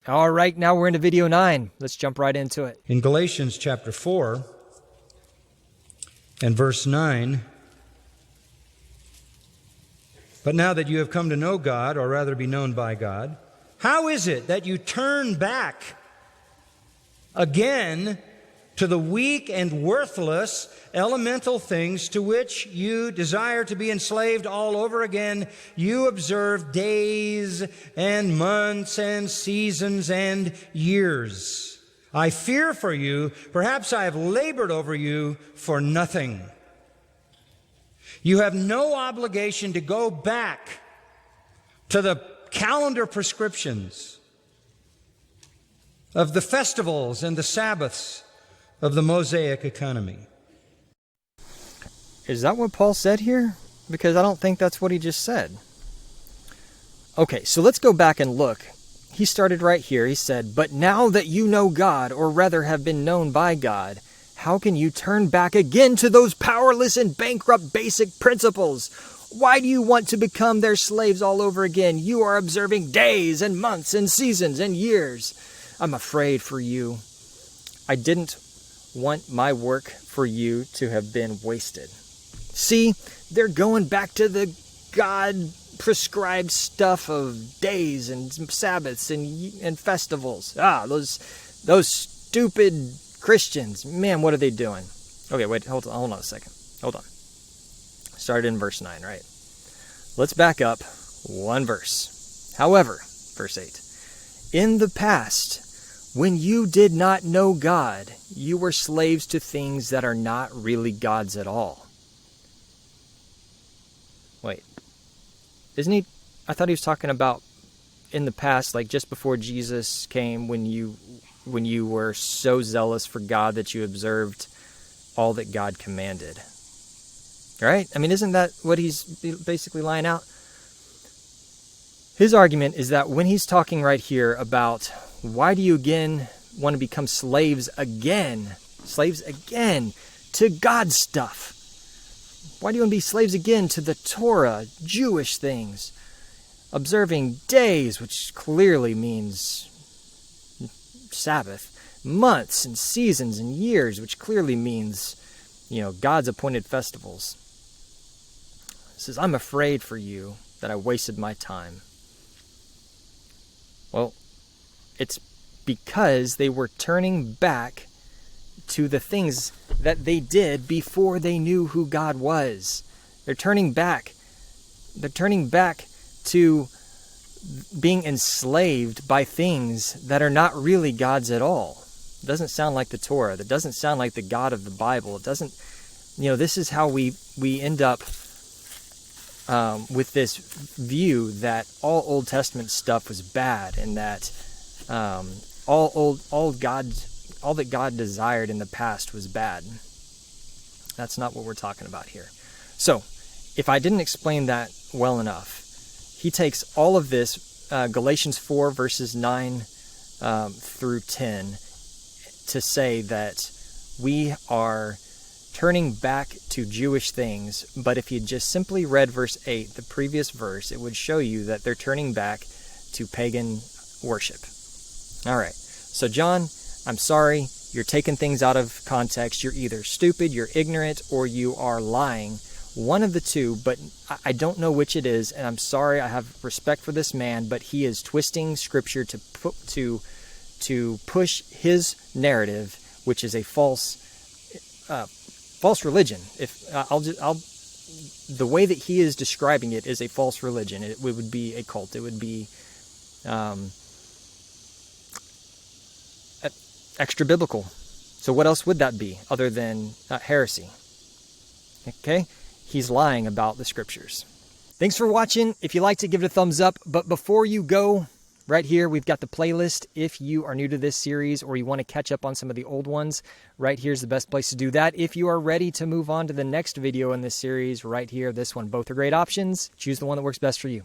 All right, now we're into video 9. Let's jump right into it. In Galatians chapter 4 and verse 9, but now that you have come to know God, or rather be known by God, how is it that you turn back again to the weak and worthless elemental things to which you desire to be enslaved all over again? You observe days and months and seasons and years. I fear for you, perhaps I have labored over you for nothing. You have no obligation to go back to the calendar prescriptions of the festivals and the Sabbaths of the Mosaic economy. Is that what Paul said here? Because I don't think that's what he just said. Okay, so let's go back and look. He started right here. He said, but now that you know God, or rather have been known by God, how can you turn back again to those powerless and bankrupt basic principles? Why do you want to become their slaves all over again? You are observing days and months and seasons and years. I'm afraid for you. I didn't want my work for you to have been wasted. See, they're going back to the God-prescribed stuff of days and Sabbaths and festivals. Those stupid Christians. Man, what are they doing? Okay, wait, hold on a second. Hold on. Started in verse 9, right? Let's back up one verse. However, verse 8. In the past, when you did not know God, you were slaves to things that are not really God's at all. Wait. Isn't he? I thought he was talking about in the past, like just before Jesus came, when you were so zealous for God that you observed all that God commanded. Right? I mean, isn't that what he's basically laying out? His argument is that when he's talking right here about why do you again want to become slaves again to God's stuff? Why do you want to be slaves again to the Torah, Jewish things? Observing days, which clearly means Sabbath, months and seasons and years, which clearly means, God's appointed festivals. It says, I'm afraid for you that I wasted my time. Well, it's because they were turning back to the things that they did before they knew who God was. They're turning back. They're turning back to being enslaved by things that are not really God's at all. It doesn't sound like the Torah. That doesn't sound like the God of the Bible. It doesn't, this is how we end up with this view that all Old Testament stuff was bad, and that all that God desired in the past was bad. That's not what we're talking about here. So, if I didn't explain that well enough, he takes all of this, Galatians 4 verses 9 through 10, to say that we are turning back to Jewish things, but if you just simply read verse 8, the previous verse, it would show you that they're turning back to pagan worship. All right, so John, I'm sorry, you're taking things out of context. You're either stupid, you're ignorant, or you are lying. One of the two, but I don't know which it is, and I'm sorry, I have respect for this man, but he is twisting Scripture to push his narrative, which is a false religion. The way that he is describing it is a false religion. It would be a cult. It would be extra biblical. So what else would that be other than heresy? Okay? He's lying about the Scriptures. Thanks for watching. If you liked it, give it a thumbs up. But before you go, right here, we've got the playlist. If you are new to this series or you want to catch up on some of the old ones, right here's the best place to do that. If you are ready to move on to the next video in this series, right here, this one. Both are great options. Choose the one that works best for you.